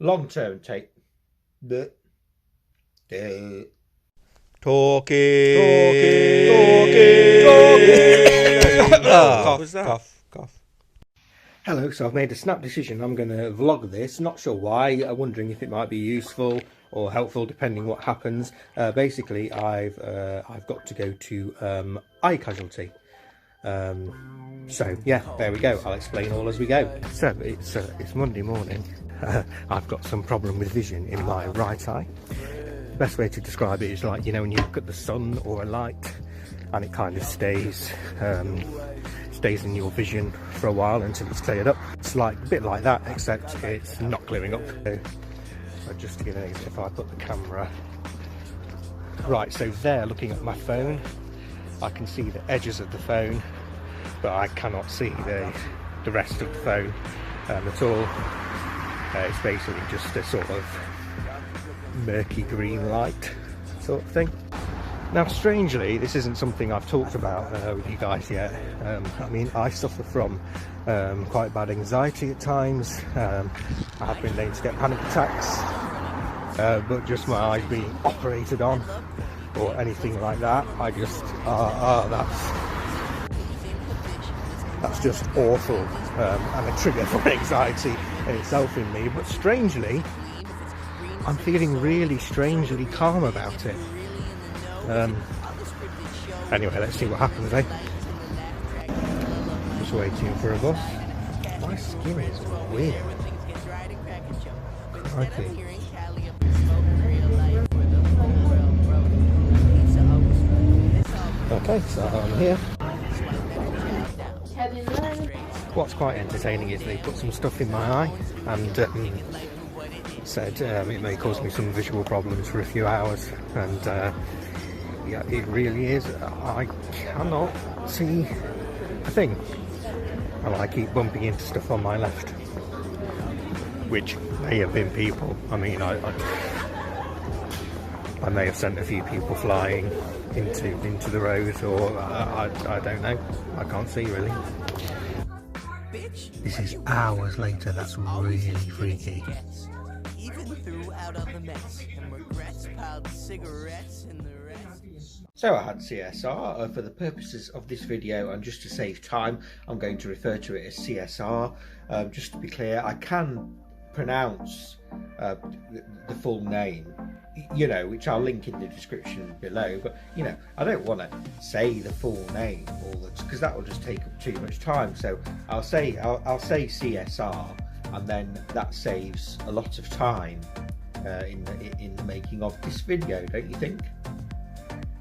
long-term take the Talking. Cough. Hello, so I've made a snap decision. I'm going to vlog this. Not sure why. I'm wondering if it might be useful or helpful, depending what happens. Basically, I've got to go to eye casualty. So yeah, there we go. I'll explain all as we go. So it's Monday morning. I've got some problem with vision in my right eye. The best way to describe it is like, you know, when you look at the sun or a light and it kind of stays in your vision for a while until it's cleared up. It's like a bit like that, except it's not clearing up. So just to give an example, if I put the camera right, so there, looking at my phone, I can see the edges of the phone, but I cannot see the rest of the phone at all. It's basically just a sort of murky green light sort of thing. Now, strangely, this isn't something I've talked about with you guys yet. I mean, I suffer from quite bad anxiety at times. I have been known to get panic attacks, but just my eyes being operated on or anything like that, I just, that's just awful, and a trigger for anxiety in itself in me. But strangely, I'm feeling really strangely calm about it. Anyway, let's see what happens, eh? Just waiting for a bus. My skin is weird. Crikey. Okay, so I'm here. What's quite entertaining is they put some stuff in my eye and said it may cause me some visual problems for a few hours, and yeah, it really is. I cannot see a thing, and I keep bumping into stuff on my left, which may have been people. I mean, I may have sent a few people flying into the road, or I don't know. I can't see really. This is hours later. That's really freaky. So I had CSR. For the purposes of this video and just to save time, I'm going to refer to it as CSR. Just to be clear, I can pronounce the full name, you know, which I'll link in the description below, but you know, I don't want to say the full name because that will just take up too much time. So I'll say CSR, and then that saves a lot of time in the making of this video, don't you think?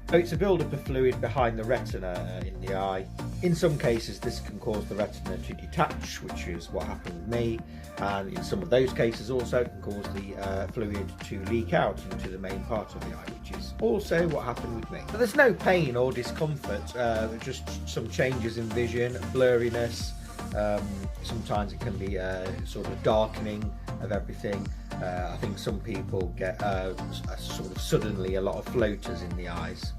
So it's a build-up of fluid behind the retina in the eye. In some cases this can cause the retina to detach, which is what happened with me, and in some of those cases also it can cause the fluid to leak out into the main part of the eye, which is also what happened with me. But there's no pain or discomfort, just some changes in vision, blurriness. Sometimes it can be sort of darkening of everything. I think some people get sort of suddenly a lot of floaters in the eyes.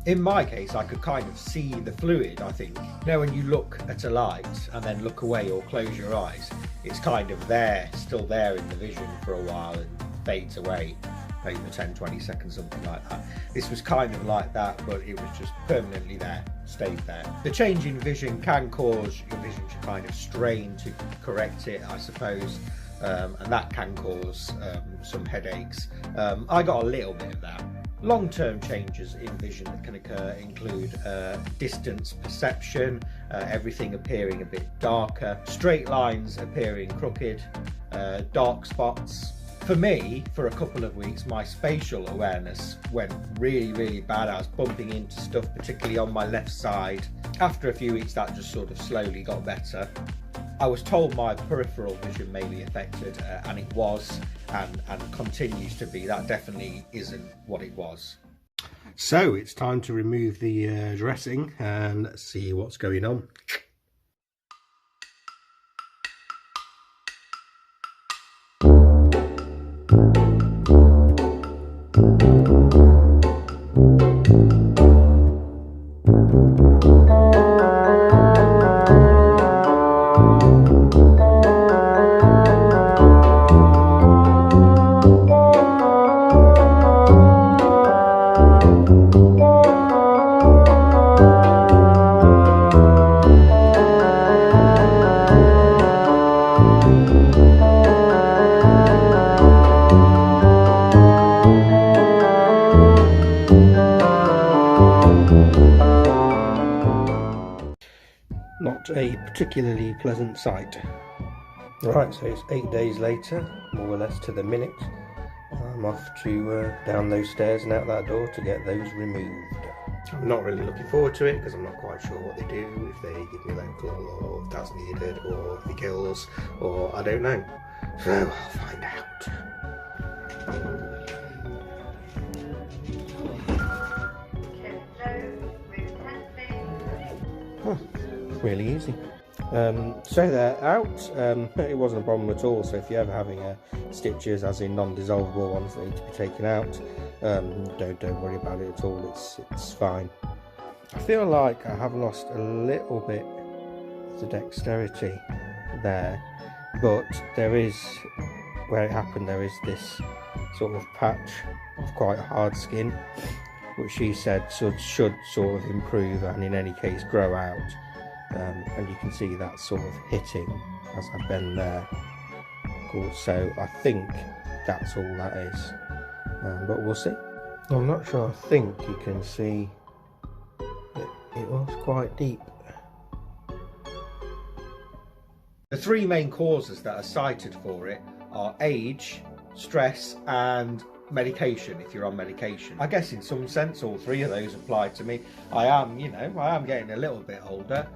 In my case, I could kind of see the fluid, I think. You know, when you look at a light and then look away or close your eyes, it's kind of there, still there in the vision for a while and fades away, maybe for 10-20 seconds, something like that. This was kind of like that, but it was just permanently there, stayed there. The change in vision can cause your vision to kind of strain to correct it, I suppose. And that can cause some headaches. I got a little bit of that. Long-term changes in vision that can occur include distance perception, everything appearing a bit darker, straight lines appearing crooked, dark spots. For me, for a couple of weeks, my spatial awareness went really bad. I was bumping into stuff, particularly on my left side. After a few weeks, that just sort of slowly got better. I was told my peripheral vision may be affected, and it was, and continues to be. That definitely isn't what it was. So it's time to remove the dressing and see what's going on. not a particularly pleasant sight. Right, so it's 8 days later, more or less to the minute. I'm off to down those stairs and out that door to get those removed. I'm not really looking forward to it because I'm not quite sure what they do, if they give me local or if that's needed, or if he kills, or I don't know. So I'll find out. Huh, really easy. So they're out. It wasn't a problem at all, so if you're ever having stitches, as in non-dissolvable ones that need to be taken out, don't worry about it at all. It's fine. I feel like I have lost a little bit of the dexterity there, but there is, where it happened, there is this sort of patch of quite hard skin, which she said should sort of improve and in any case grow out. And you can see that sort of hitting as I bend there. Cool. So I think that's all that is, but we'll see. I'm not sure. I think you can see that it was quite deep. The three main causes that are cited for it are age, stress and medication, if you're on medication. I guess in some sense all three of those apply to me. I am getting a little bit older.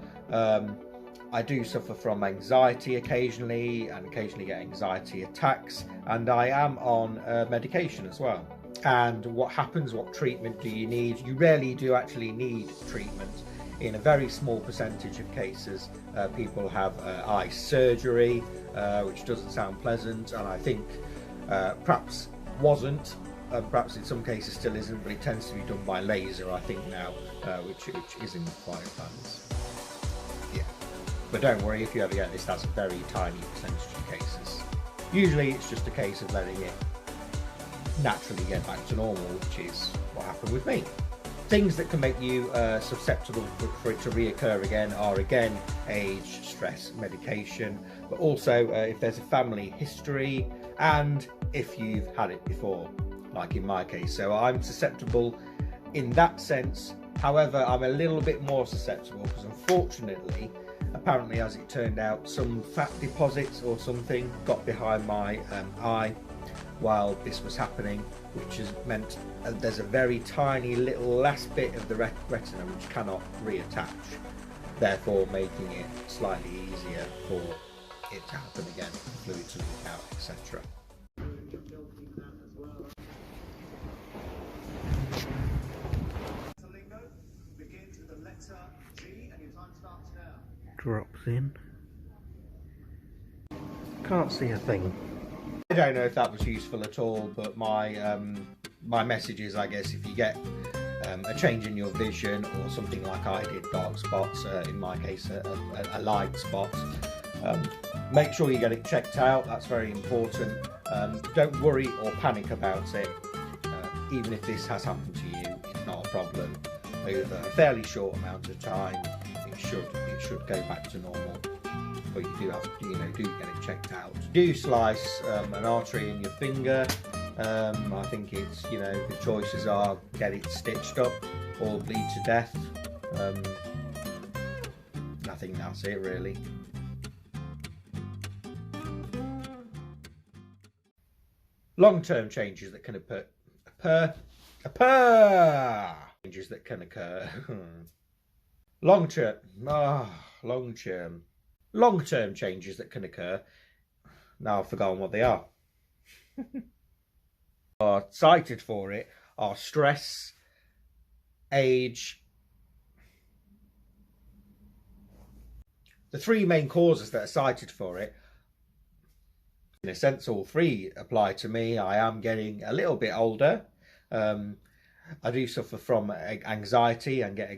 I do suffer from anxiety occasionally and occasionally get anxiety attacks, and I am on medication as well. And what happens, what treatment do you need? You rarely do actually need treatment. In a very small percentage of cases, people have eye surgery, which doesn't sound pleasant, and I think perhaps wasn't, perhaps in some cases still isn't, but it tends to be done by laser, I think now, which is in quite advanced. Yeah, but don't worry if you ever get this, that's a very tiny percentage of cases. Usually it's just a case of letting it naturally get back to normal, which is what happened with me. Things that can make you susceptible for it to reoccur again are again age, stress, medication, but also if there's a family history and if you've had it before, like in my case. So I'm susceptible in that sense. However, I'm a little bit more susceptible because unfortunately, apparently as it turned out, some fat deposits or something got behind my eye while this was happening, which has meant there's a very tiny little last bit of the retina which cannot reattach, therefore making it slightly easier for it to happen again, fluid to leak out, etc. Drops in. Can't see a thing. I don't know if that was useful at all, but my my message is, I guess, if you get a change in your vision or something like I did, dark spots, in my case a light spot, make sure you get it checked out. That's very important. Don't worry or panic about it. Even if this has happened to you, it's not a problem. Over a fairly short amount of time, it should go back to normal. But you do have to, do get it checked out. Do slice an artery in your finger. I think it's, the choices are get it stitched up or bleed to death. I think that's it really. Long-term changes that can changes that can occur. Long-term changes that can occur. Now I've forgotten what they are. Are cited for it are stress, age. The three main causes that are cited for it, in a sense all three apply to me. I am getting a little bit older. I do suffer from anxiety and get